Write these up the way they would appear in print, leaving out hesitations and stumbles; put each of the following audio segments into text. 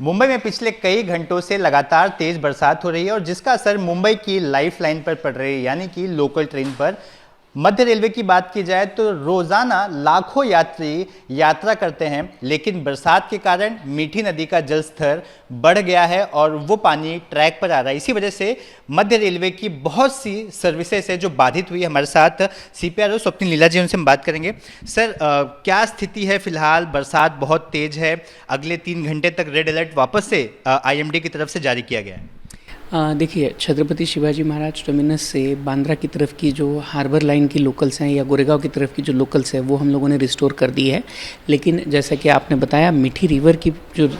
मुंबई में पिछले कई घंटों से लगातार तेज बरसात हो रही है और जिसका असर मुंबई की लाइफलाइन पर पड़ रही है, यानी कि लोकल ट्रेन पर। मध्य रेलवे की बात की जाए तो रोजाना लाखों यात्री यात्रा करते हैं, लेकिन बरसात के कारण मीठी नदी का जल स्तर बढ़ गया है और वो पानी ट्रैक पर आ रहा है। इसी वजह से मध्य रेलवे की बहुत सी सर्विसेज है जो बाधित हुई है। हमारे साथ सीपीआरओ स्वप्निल लीला जी, उनसे हम बात करेंगे। सर, क्या स्थिति है फिलहाल? बरसात बहुत तेज है, अगले 3 घंटे तक रेड अलर्ट वापस से आईएमडी की तरफ से जारी किया गया है। देखिए, छत्रपति शिवाजी महाराज टर्मिनस से बांद्रा की तरफ की जो हार्बर लाइन की लोकल्स हैं या गोरेगांव की तरफ की जो लोकल्स है वो हम लोगों ने रिस्टोर कर दी है। लेकिन जैसा कि आपने बताया, मीठी रिवर की जो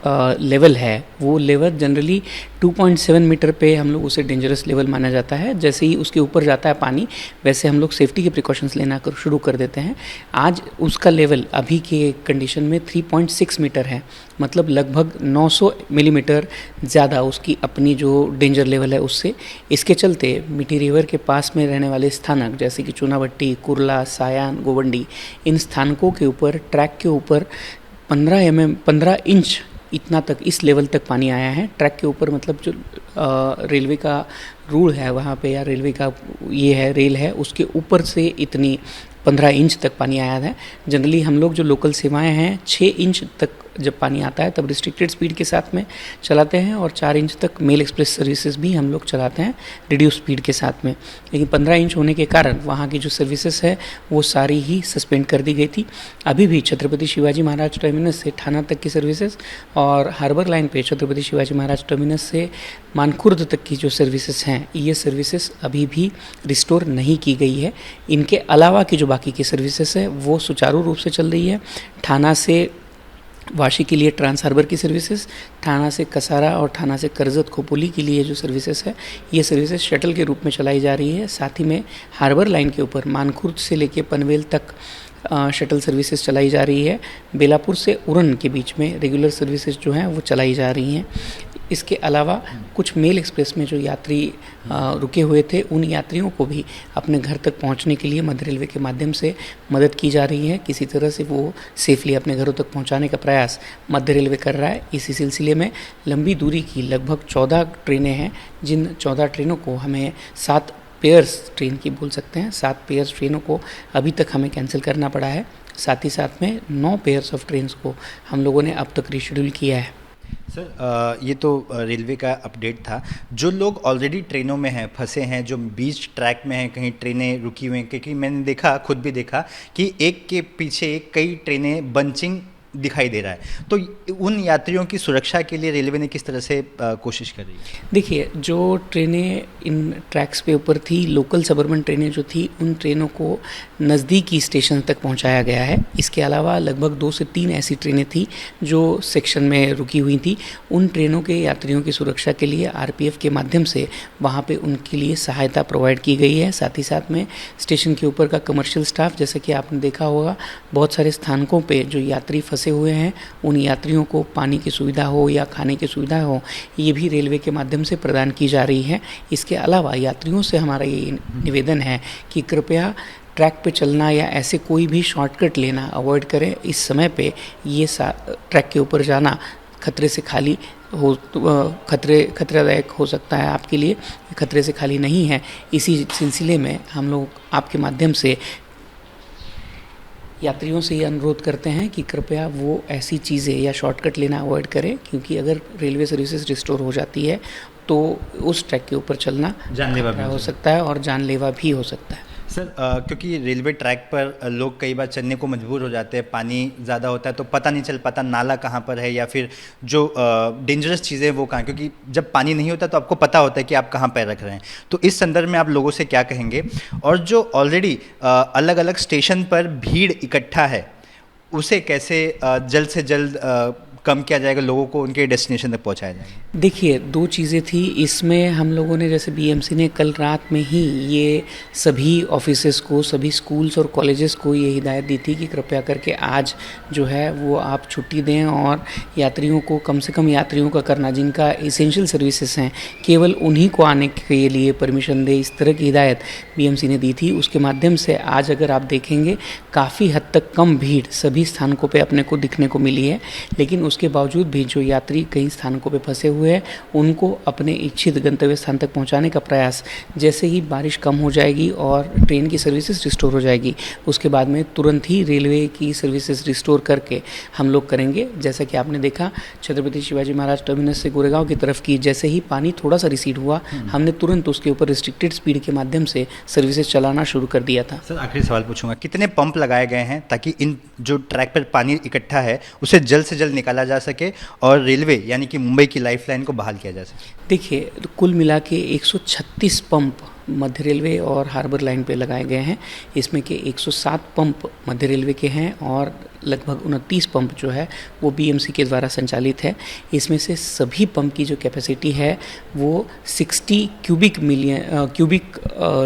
लेवल है वो लेवल जनरली 2.7 मीटर पे हम लोग उसे डेंजरस लेवल माना जाता है। जैसे ही उसके ऊपर जाता है पानी, वैसे हम लोग सेफ्टी के प्रिकॉशंस लेना शुरू कर देते हैं। आज उसका लेवल अभी के कंडीशन में 3.6 मीटर है, मतलब लगभग 900 मिलीमीटर ज़्यादा उसकी अपनी जो डेंजर लेवल है उससे। इसके चलते मीठी रिवर के पास में रहने वाले स्थानक जैसे कि चूनाभट्टी, कुर्ला, सायान, गोवंडी, इन स्थानकों के ऊपर ट्रैक के ऊपर 15 इंच इतना तक, इस लेवल तक पानी आया है ट्रैक के ऊपर। मतलब जो रेलवे का रूल है वहाँ पे, या रेलवे का ये है, रेल है, उसके ऊपर से इतनी 15 इंच तक पानी आया है। जनरली हम लोग जो लोकल सेवाएं हैं 6 इंच तक जब पानी आता है तब रिस्ट्रिक्टेड स्पीड के साथ में चलाते हैं, और 4 इंच तक मेल एक्सप्रेस सर्विसेज भी हम लोग चलाते हैं रिड्यूस स्पीड के साथ में। लेकिन 15 इंच होने के कारण वहाँ की जो सर्विसेज है वो सारी ही सस्पेंड कर दी गई थी। अभी भी छत्रपति शिवाजी महाराज टर्मिनस से थाना तक की सर्विसेज और हार्बर लाइन पे छत्रपति शिवाजी महाराज टर्मिनस से मानखुर्द तक की जो सर्विसेज हैं, ये सर्विसेज अभी भी रिस्टोर नहीं की गई है। इनके अलावा की जो बाकी की सर्विसेज है वो सुचारू रूप से चल रही है। थाना से वाशी के लिए ट्रांस हार्बर की सर्विसेज, थाना से कसारा और थाना से करजत खोपोली के लिए जो सर्विसेज है, ये सर्विसेज शटल के रूप में चलाई जा रही है। साथ ही में हार्बर लाइन के ऊपर मानखुर्द से लेके पनवेल तक शटल सर्विसेज चलाई जा रही है। बेलापुर से उरन के बीच में रेगुलर सर्विसेज जो हैं वो चलाई जा रही हैं। इसके अलावा कुछ मेल एक्सप्रेस में जो यात्री रुके हुए थे, उन यात्रियों को भी अपने घर तक पहुंचने के लिए मध्य रेलवे के माध्यम से मदद की जा रही है। किसी तरह से वो सेफली अपने घरों तक पहुंचाने का प्रयास मध्य रेलवे कर रहा है। इसी सिलसिले में लंबी दूरी की लगभग 14 ट्रेनें हैं, जिन 14 ट्रेनों को हमें 7 पेयर्स ट्रेन की बोल सकते हैं, 7 पेयर्स ट्रेनों को अभी तक हमें कैंसिल करना पड़ा है। साथ ही साथ में 9 पेयर्स ऑफ ट्रेन्स को हम लोगों ने अब तक रीशेड्यूल किया है। सर, ये तो रेलवे का अपडेट था। जो लोग ऑलरेडी ट्रेनों में हैं, फंसे हैं, जो बीच ट्रैक में हैं, कहीं ट्रेनें रुकी हुई हैं, क्योंकि मैंने देखा, खुद भी देखा कि एक के पीछे एक कई ट्रेनें बंचिंग दिखाई दे रहा है, तो उन यात्रियों की सुरक्षा के लिए रेलवे ने किस तरह से कोशिश कर रही है? देखिए, जो ट्रेनें इन ट्रैक्स पे ऊपर थी, लोकल सबअर्बन ट्रेनें जो थी, उन ट्रेनों को नज़दीकी स्टेशन तक पहुंचाया गया है। इसके अलावा लगभग 2 से 3 ऐसी ट्रेनें थी जो सेक्शन में रुकी हुई थी। उन ट्रेनों के यात्रियों की सुरक्षा के लिए आरपीएफ के माध्यम से वहाँ पे उनके लिए सहायता प्रोवाइड की गई है। साथ ही साथ में स्टेशन के ऊपर का कमर्शियल स्टाफ, जैसे कि आपने देखा होगा, बहुत सारे स्थानकों पर जो यात्री फंसे हुए हैं, उन यात्रियों को पानी की सुविधा हो या खाने की सुविधा हो, ये भी रेलवे के माध्यम से प्रदान की जा रही है। इसके अलावा यात्रियों से हमारा ये निवेदन है कि कृपया ट्रैक पे चलना या ऐसे कोई भी शॉर्टकट लेना अवॉइड करें। इस समय पे ये ट्रैक के ऊपर जाना खतरे से खाली हो, खतरादायक हो सकता है आपके लिए, खतरे से खाली नहीं है। इसी सिलसिले में हम लोग आपके माध्यम से यात्रियों से ये अनुरोध करते हैं कि कृपया वो ऐसी चीज़ें या शॉर्टकट लेना अवॉइड करें, क्योंकि अगर रेलवे सर्विसेज रिस्टोर हो जाती है तो उस ट्रैक के ऊपर चलना जानलेवा भी हो सकता है और जानलेवा भी हो सकता है। सर, क्योंकि रेलवे ट्रैक पर लोग कई बार चलने को मजबूर हो जाते हैं, पानी ज़्यादा होता है तो पता नहीं चल पाता नाला कहाँ पर है या फिर जो डेंजरस चीज़ें वो कहाँ, क्योंकि जब पानी नहीं होता तो आपको पता होता है कि आप कहाँ पैर रख रहे हैं। तो इस संदर्भ में आप लोगों से क्या कहेंगे? और जो ऑलरेडी अलग अलग स्टेशन पर भीड़ इकट्ठा है, उसे कैसे जल्द से जल्द कम किया जाएगा, लोगों को उनके डेस्टिनेशन तक पहुंचाया जाएगा? देखिए, 2 चीज़ें थी इसमें। हम लोगों ने, जैसे बीएमसी ने कल रात में ही ये सभी ऑफिसेस को, सभी स्कूल्स और कॉलेजेस को ये हिदायत दी थी कि कृपया करके आज जो है वो आप छुट्टी दें और यात्रियों को, कम से कम यात्रियों का करना, जिनका एसेंशियल सर्विसेज हैं, केवल उन्हीं को आने के लिए परमिशन दे। इस तरह की हिदायत बीएमसी ने दी थी। उसके माध्यम से आज अगर आप देखेंगे काफ़ी हद तक कम भीड़ सभी स्थानकों पर अपने को दिखने को मिली है। लेकिन उसके बावजूद भी जो यात्री कई स्थानकों पे फंसे हुए हैं उनको अपने इच्छित गंतव्य स्थान तक पहुंचाने का प्रयास, जैसे ही बारिश कम हो जाएगी और ट्रेन की सर्विसेज रिस्टोर हो जाएगी उसके बाद में तुरंत ही रेलवे की सर्विसेज रिस्टोर करके हम लोग करेंगे। जैसा कि आपने देखा छत्रपति शिवाजी महाराज टर्मिनस से गोरेगांव की तरफ की जैसे ही पानी थोड़ा सा रिसीड हुआ हमने तुरंत उसके ऊपर रिस्ट्रिक्टेड स्पीड के माध्यम से सर्विसेज चलाना शुरू कर दिया था। सर आखिरी सवाल पूछूंगा, कितने पंप लगाए गए हैं ताकि इन जो ट्रैक पर पानी इकट्ठा है उसे जल्द से जल्द निकाला जा सके और रेलवे यानी कि मुंबई की लाइफलाइन को बहाल किया जा सके? देखिए कुल मिला के 136 पंप मध्य रेलवे और हार्बर लाइन पे लगाए गए हैं। इसमें के 107 पंप मध्य रेलवे के हैं और लगभग 29 पंप जो है वो बीएमसी के द्वारा संचालित है। इसमें से सभी पंप की जो कैपेसिटी है वो 60 क्यूबिक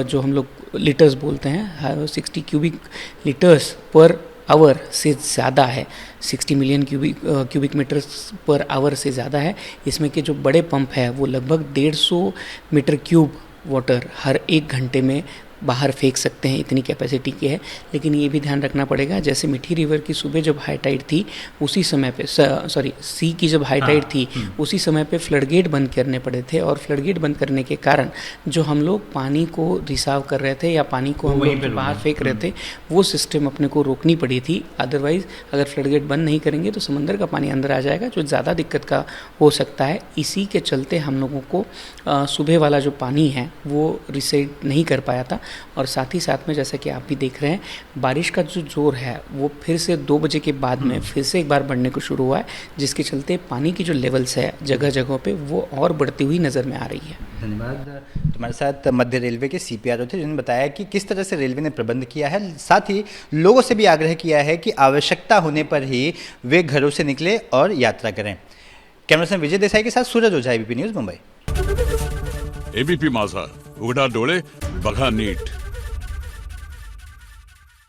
जो हम लोग लीटर्स बोलते हैं 60 क्यूबिक लीटर्स पर आवर से ज़्यादा है, 60 million cubic metres per hour से ज़्यादा है। इसमें के जो बड़े पंप है वो लगभग 150 मीटर क्यूब वाटर हर 1 घंटे में बाहर फेंक सकते हैं, इतनी कैपेसिटी की है। लेकिन ये भी ध्यान रखना पड़ेगा जैसे मिठी रिवर की सुबह जब हाई टाइड थी उसी समय पे सी की जब हाई टाइड थी उसी समय पे फ्लड गेट बंद करने पड़े थे और फ्लड गेट बंद करने के कारण जो हम लोग पानी को रिसाव कर रहे थे या पानी को हम लोग बाहर फेंक रहे थे वो सिस्टम अपने को रोकनी पड़ी थी। अदरवाइज अगर फ्लड गेट बंद नहीं करेंगे तो समंदर का पानी अंदर आ जाएगा जो ज़्यादा दिक्कत का हो सकता है। इसी के चलते हम लोगों को सुबह वाला जो पानी है वो रिसेट नहीं कर पाया था। और साथ ही साथ में जैसा कि आप भी देख रहे हैं बारिश का जो जोर है वो फिर से 2 बजे के बाद में फिर से एक बार बढ़ने को शुरू हुआ है जिसके चलते पानी की जो लेवल्स है जगह जगहों पे वो और बढ़ती हुई नज़र में आ रही है। धन्यवाद। तुम्हारे साथ मध्य रेलवे के सीपीआरओ थे जिन्होंने बताया कि किस तरह से रेलवे ने प्रबंध किया है, साथ ही लोगों से भी आग्रह किया है कि आवश्यकता होने पर ही वे घरों से निकले और यात्रा करें। कैमरामैन विजय देसाई के साथ सूरज ओझा, एबीपी न्यूज़ मुंबई। एबीपी माझा, उघडा डोळे बघा नीट।